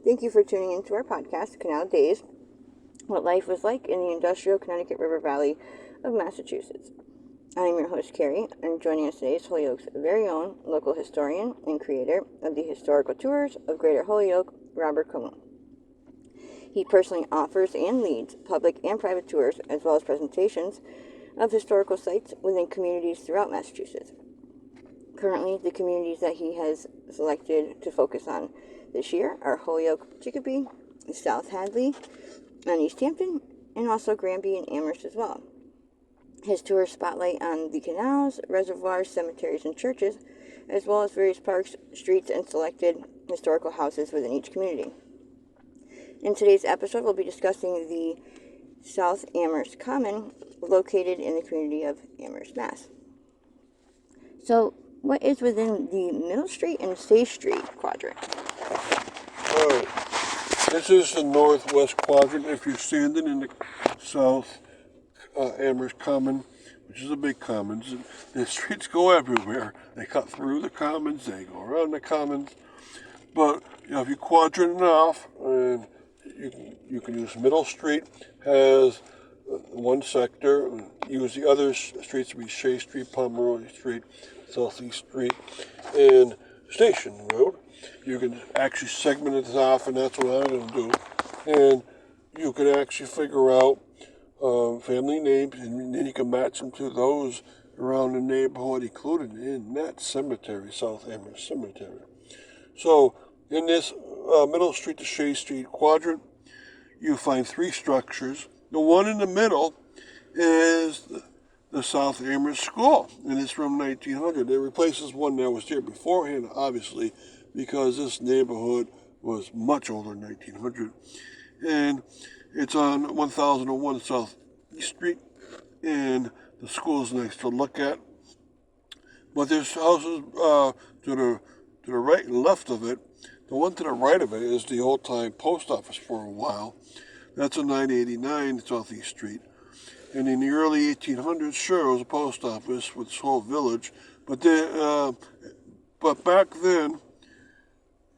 Thank you for tuning into our podcast, Canal Days, what life was like in the industrial Connecticut River Valley of Massachusetts. I'm your host, Carrie, and joining us today is Holyoke's very own local historian and creator of the historical tours of Greater Holyoke, Robert Como. He personally offers and leads public and private tours, as well as presentations of historical sites within communities throughout Massachusetts. Currently, the communities that he has selected to focus on this year are Holyoke, Chicopee, South Hadley, and East Hampton, and also Granby and Amherst as well. His tours spotlight on the canals, reservoirs, cemeteries, and churches, as well as various parks, streets, and selected historical houses within each community. In today's episode, we'll be discussing the South Amherst Common, located in the community of Amherst, Mass. So, what is within the Middle Street and State Street quadrant? All right. This is the northwest quadrant. If you're standing in the South Amherst Common, which is a big commons, the streets go everywhere. They cut through the commons, they go around the commons. But if you quadrant it off, and you can use Middle Street has one sector. Use the other streets to be Shea Street, Pomeroy Street, Southeast Street, and Station Road. You can actually segment it off, and that's what I'm going to do. And you can actually figure out family names, and then you can match them to those around the neighborhood, included in that cemetery, South Amherst Cemetery. So, in this Middle Street to Shea Street quadrant, you find three structures. The one in the middle is the South Amherst School, and it's from 1900. It replaces one that was there beforehand, obviously, because this neighborhood was much older than 1900. And it's on 1001 South East Street, and the school is nice to look at. But there's houses to the right and left of it. The one to the right of it is the old-time post office for a while. That's a 989 Southeast Street. And in the early 1800s, sure, it was a post office with this whole village. But back then,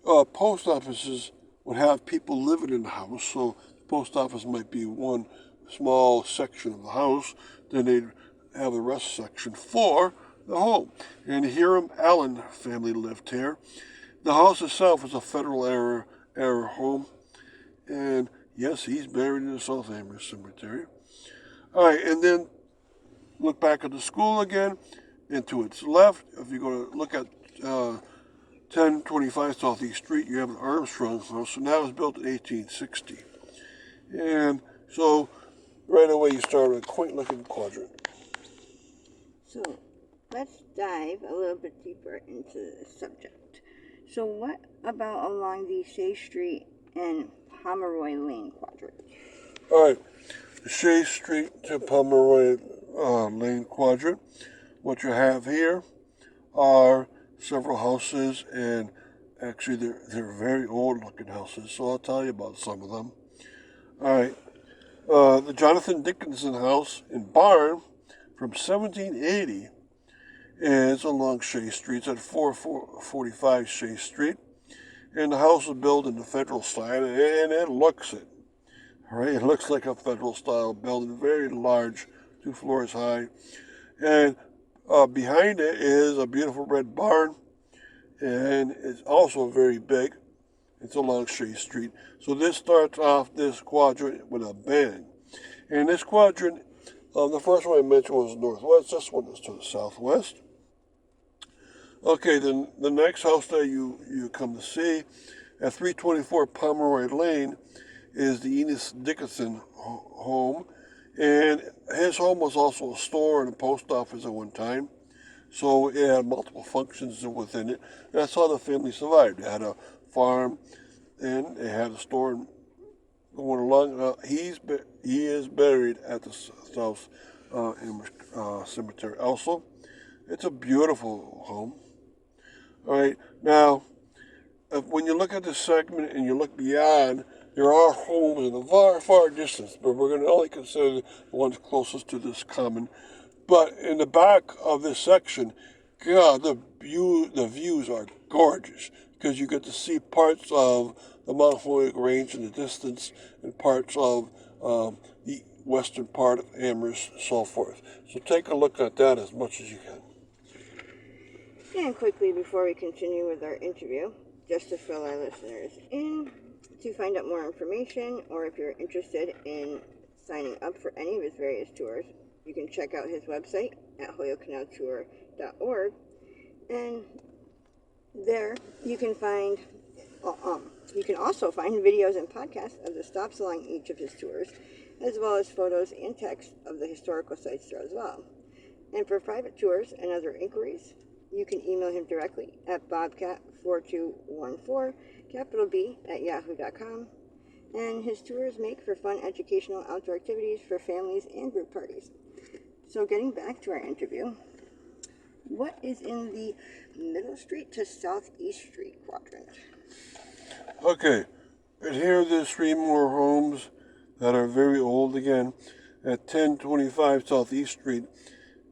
post offices would have people living in the house. So the post office might be one small section of the house. Then they'd have the rest section for the home. And the Hiram Allen family lived here. The house itself is a federal era home, and yes, he's buried in the South Amherst Cemetery. All right, and then look back at the school again, and to its left, if you go to look at 1025 Southeast Street, you have the Armstrong House, and that was built in 1860. And so, right away, you start with a quaint-looking quadrant. So, let's dive a little bit deeper into the subject. So what about along the Shea Street and Pomeroy Lane quadrant? All right, the Shea Street to Pomeroy Lane quadrant. What you have here are several houses, and actually they're very old-looking houses, so I'll tell you about some of them. All right, the Jonathan Dickinson house and barn from 1780 is along Shea Street. It's at 445 Shea Street. And the house was built in the federal style, and it looks it. All right, it looks like a federal style building, very large, 2 floors high. And behind it is a beautiful red barn, and it's also very big. It's along Shea Street. So this starts off this quadrant with a bang. And this quadrant, the first one I mentioned was northwest. This one is to the southwest. Okay, then the next house that you come to see at 324 Pomeroy Lane is the Enos Dickinson home. And his home was also a store and a post office at one time. So it had multiple functions within it. That's how the family survived. They had a farm, and they had a store going along. He is buried at the South Amherst Cemetery also. It's a beautiful home. All right, now, when you look at this segment and you look beyond, there are homes in the far, far distance, but we're going to only consider the ones closest to this common. But in the back of this section, God, the views are gorgeous, because you get to see parts of the Mount Holyoke Range in the distance and parts of the western part of Amherst, so forth. So take a look at that as much as you can. And quickly, before we continue with our interview, just to fill our listeners in, to find out more information, or if you're interested in signing up for any of his various tours, you can check out his website at holyokecanaltour.org, and there you can find you can also find videos and podcasts of the stops along each of his tours, as well as photos and text of the historical sites there as well. And for private tours and other inquiries, you can email him directly at bobcat4214, capital B, at yahoo.com. And his tours make for fun educational outdoor activities for families and group parties. So getting back to our interview, what is in the Middle Street to Southeast Street quadrant? Okay, and here there's three more homes that are very old again. At 1025 Southeast Street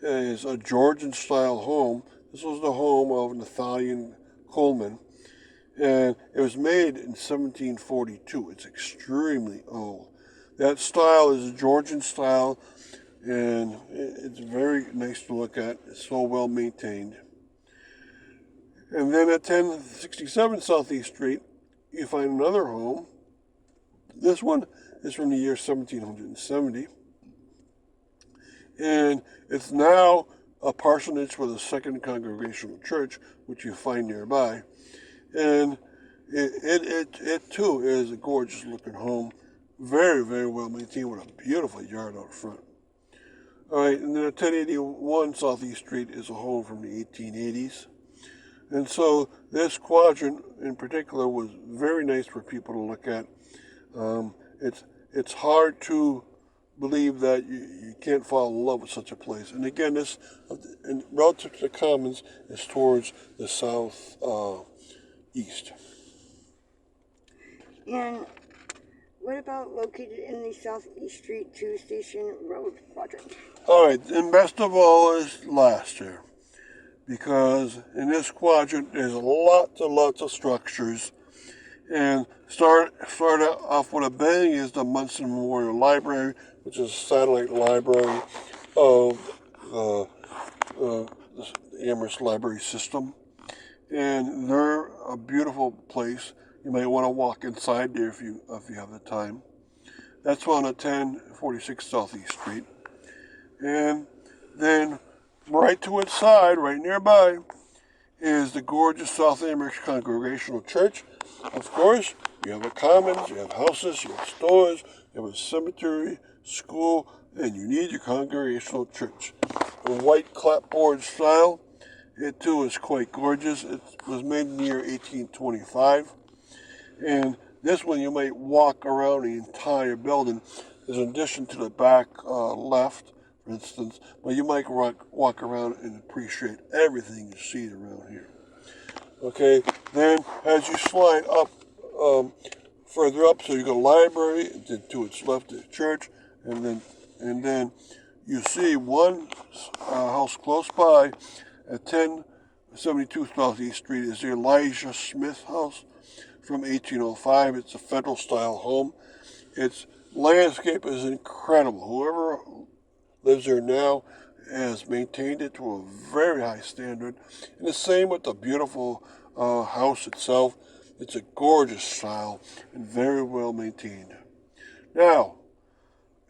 is a Georgian-style home. This was the home of Nathaniel Coleman, and it was made in 1742. It's extremely old. That style is a Georgian style, and it's very nice to look at. It's so well maintained. And then at 1067 Southeast Street, you find another home. This one is from the year 1770. And it's now a parsonage for the Second Congregational Church, which you find nearby. And it too is a gorgeous looking home. Very, very well maintained with a beautiful yard out front. All right, and then at 1081 Southeast Street is a home from the 1880s. And so this quadrant in particular was very nice for people to look at. It's hard to believe that you can't fall in love with such a place. And again, this, and relative to the Commons, is towards the south east. And what about located in the Southeast Street to Station Road quadrant? All right, and best of all is last year, because in this quadrant there's lots and lots of structures. And start off with a bang is the Munson Memorial Library, which is a satellite library of the Amherst Library System. And they're a beautiful place. You might want to walk inside there if you have the time. That's on at 1046 Southeast Street. And then right to its side, right nearby, is the gorgeous South Amherst Congregational Church. Of course, you have a commons, you have houses, you have stores, you have a cemetery, school, and you need your congregational church. A white clapboard style. It too is quite gorgeous. It was made in the year 1825. And this one you might walk around the entire building. There's an addition to the back left, for instance, but you might walk around and appreciate everything you see around here. Okay, then as you slide up further up, so you go library, and then to its left is church, and then you see one house close by at 1072 Southeast Street is the Elijah Smith House from 1805. It's a federal style home. Its landscape is incredible. Whoever lives there now has maintained it to a very high standard. And the same with the beautiful house itself. It's a gorgeous style and very well maintained. Now,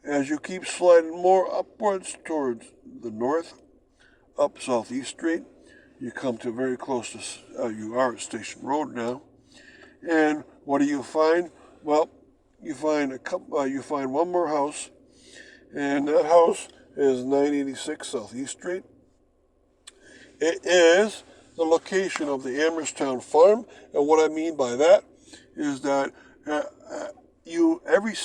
as you keep sliding more upwards towards the north, up Southeast Street, you come to very close to, you are at Station Road now. And what do you find? Well, you find you find one more house, and that house is 986 Southeast Street. It is the location of the Amherstown Farm, and what I mean by that is that every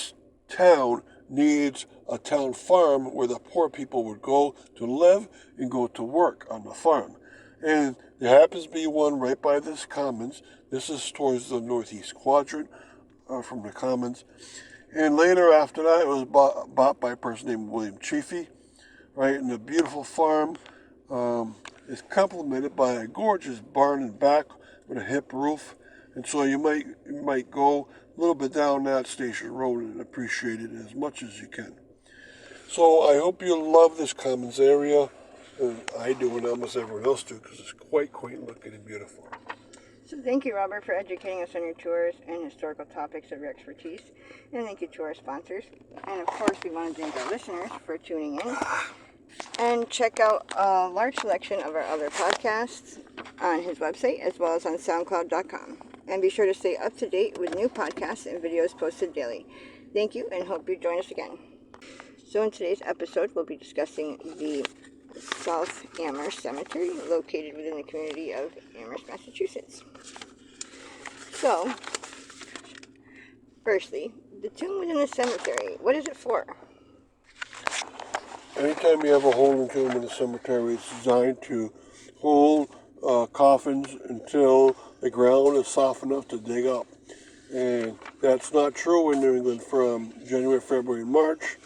town needs a town farm where the poor people would go to live and go to work on the farm. And there happens to be one right by this commons. This is towards the northeast quadrant from the commons. And later after that, it was bought by a person named William Chaffee, right? And the beautiful farm is complemented by a gorgeous barn in back with a hip roof. And so you might go a little bit down that station road and appreciate it as much as you can. So I hope you love this Commons area. I do, and almost everyone else do, because it's quite quaint looking and beautiful. So thank you, Robert, for educating us on your tours and historical topics of your expertise. And thank you to our sponsors. And of course, we want to thank our listeners for tuning in. And check out a large selection of our other podcasts on his website, as well as on SoundCloud.com. And be sure to stay up to date with new podcasts and videos posted daily. Thank you, and hope you join us again. So in today's episode, we'll be discussing the South Amherst Cemetery, located within the community of Amherst, Massachusetts. So, firstly, the tomb within the cemetery, what is it for? Anytime you have a holding tomb in a cemetery, it's designed to hold coffins until the ground is soft enough to dig up. And that's not true in New England from January, February, and March.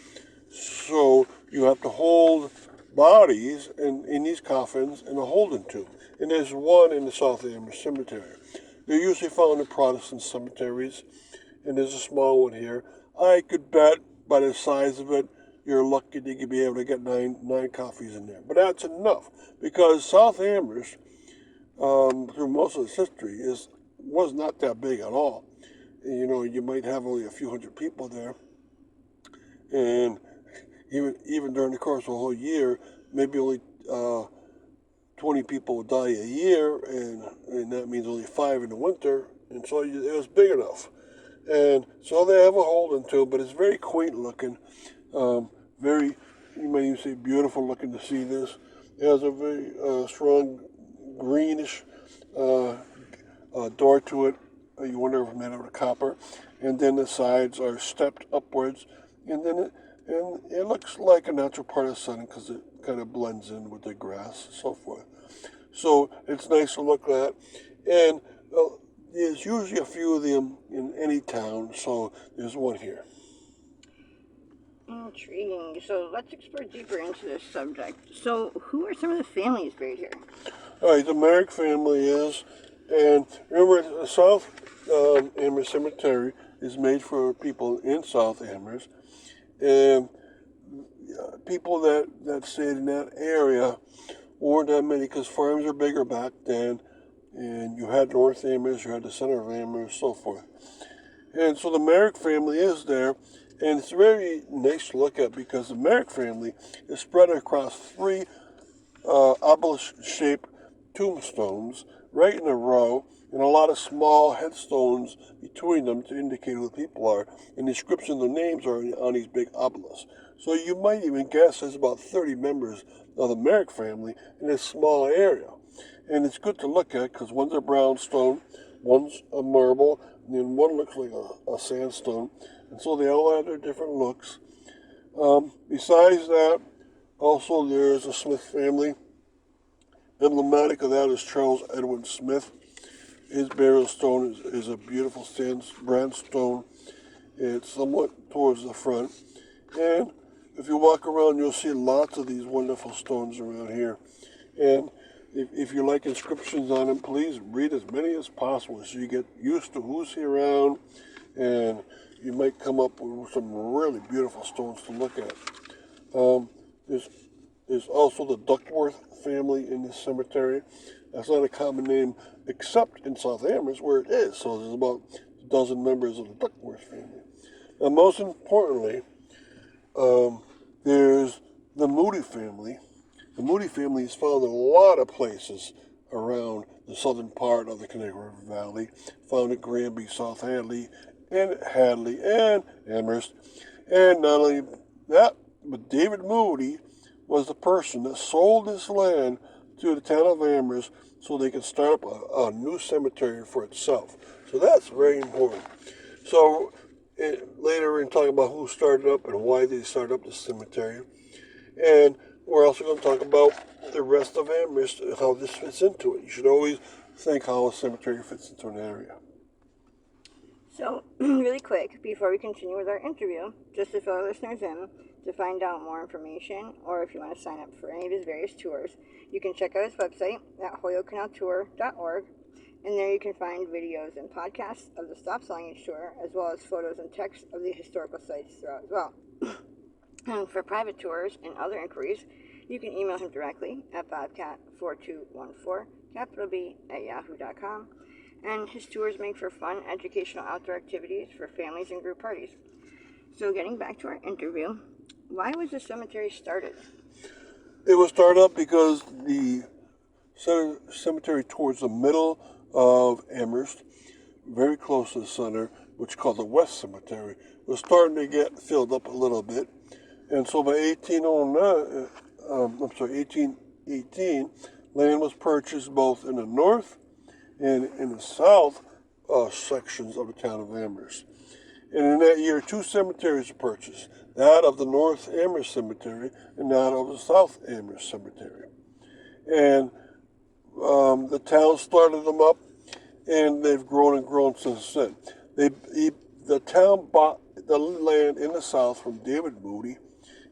So you have to hold bodies in these coffins in a holding tomb. And there's one in the South Amherst Cemetery. They're usually found in Protestant cemeteries, and there's a small one here. I could bet by the size of it, you're lucky that you'd be able to get nine coffins in there. But that's enough, because South Amherst, through most of its history, was not that big at all. You know, you might have only a few hundred people there, and even during the course of a whole year, maybe only 20 people would die a year, and that means only 5 in the winter, and so it was big enough. And so they have a holding tomb, but it's very quaint looking, very, you may even say, beautiful looking to see this. It has a very strong greenish door to it. You wonder if it's made out of copper. And then the sides are stepped upwards, and then it looks like a natural part of the setting because it kind of blends in with the grass and so forth. So it's nice to look at. And there's usually a few of them in any town, so there's one here. Intriguing. So let's explore deeper into this subject. So who are some of the families buried here? All right, the Merrick family is, and remember, the South Amherst Cemetery is made for people in South Amherst, and people that stayed in that area weren't that many because farms are bigger back then, and you had North Amherst, you had the center of Amherst, so forth. And so the Merrick family is there, and it's very nice to look at because the Merrick family is spread across 3 obelisk-shaped tombstones right in a row, and a lot of small headstones between them to indicate who the people are, and the description of the names are on these big obelisks. So you might even guess there's about 30 members of the Merrick family in this small area. And it's good to look at because one's a brownstone, one's a marble, and then one looks like a sandstone. And so they all have their different looks. Besides that, also there's a Smith family. Emblematic of that is Charles Edwin Smith. His burial stone is a beautiful sandstone. It's somewhat towards the front. And if you walk around, you'll see lots of these wonderful stones around here. And if you like inscriptions on them, please read as many as possible so you get used to who's here around, and you might come up with some really beautiful stones to look at. There's also the Duckworth family in this cemetery. That's not a common name except in South Amherst where it is. So there's about a dozen members of the Duckworth family. And most importantly, there's the Moody family. The Moody family is found in a lot of places around the southern part of the Connecticut River Valley. Found at Granby, South Hadley, and Amherst. And not only that, but David Moody was the person that sold this land to the town of Amherst so they could start up a new cemetery for itself. So that's very important. So later we're going to talk about who started up and why they started up the cemetery. And we're also going to talk about the rest of Amherst and how this fits into it. You should always think how a cemetery fits into an area. So, really quick, before we continue with our interview, just to fill our listeners in, to find out more information, or if you want to sign up for any of his various tours, you can check out his website at holyokecanaltour.org, And there you can find videos and podcasts of the stop signage tour, as well as photos and text of the historical sites throughout as well. And for private tours and other inquiries, you can email him directly at bobcat4214, capital B, at yahoo.com. And his tours make for fun, educational outdoor activities for families and group parties. So getting back to our interview, why was the cemetery started? It was started up because the cemetery towards the middle of Amherst, very close to the center, which is called the West Cemetery, was starting to get filled up a little bit. And so by 1818, land was purchased both in the north and in the south sections of the town of Amherst. And in that year, two cemeteries were purchased, that of the North Amherst Cemetery and that of the South Amherst Cemetery. And the town started them up, and they've grown and grown since then. The town bought the land in the south from David Moody,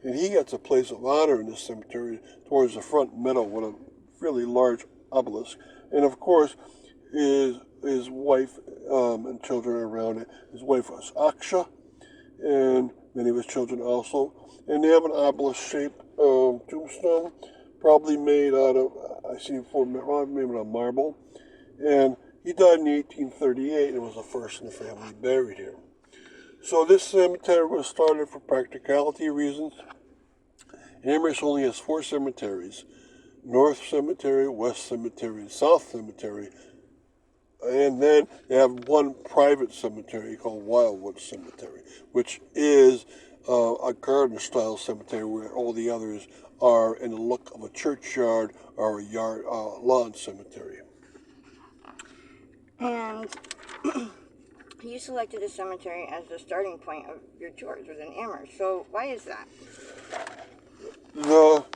and he gets a place of honor in the cemetery towards the front middle with a really large obelisk. And of course, his wife and children are around it. His wife was Aksha, and many of his children also. And they have an obelisk-shaped tombstone, probably made out of, I see before, maybe out of marble. And he died in 1838 and was the first in the family buried here. So this cemetery was started for practicality reasons. Amherst only has 4 cemeteries: North Cemetery, West Cemetery, and South Cemetery. And then they have one private cemetery called Wildwood Cemetery, which is a garden-style cemetery where all the others are in the look of a churchyard or a lawn cemetery. And you selected the cemetery as the starting point of your tours within Amherst. So why is that? Well,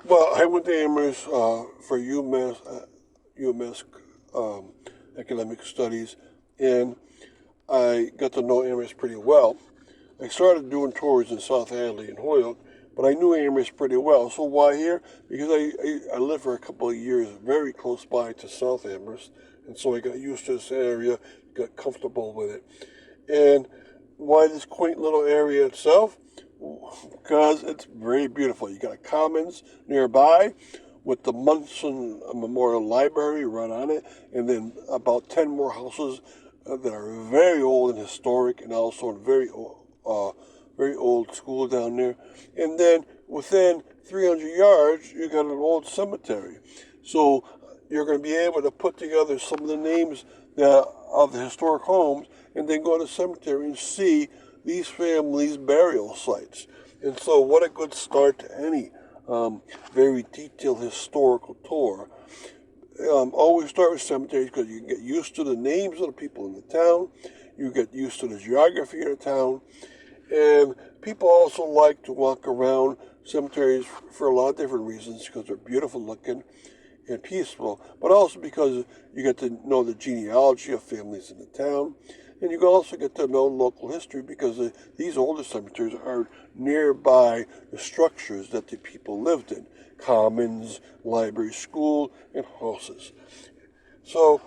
I went to Amherst for UMass academic studies, and I got to know Amherst pretty well. I started doing tours in South Hadley and Holyoke, but I knew Amherst pretty well. So why here? Because I lived for a couple of years very close by to South Amherst, and so I got used to this area, got comfortable with it. And why this quaint little area itself? Because it's very beautiful. You got a commons nearby with the Munson Memorial Library right on it, and then about 10 more houses that are very old and historic, and also a very old school down there. And then within 300 yards, you got an old cemetery. So you're going to be able to put together some of the names of the historic homes, and then go to the cemetery and see these families' burial sites. And so what a good start to any very detailed historical tour. Always start with cemeteries because you get used to the names of the people in the town, you get used to the geography of the town, and people also like to walk around cemeteries for a lot of different reasons, because they're beautiful looking and peaceful, but also because you get to know the genealogy of families in the town, and you also get to know local history, because these older cemeteries are nearby the structures that the people lived in: commons, library, school, and houses. So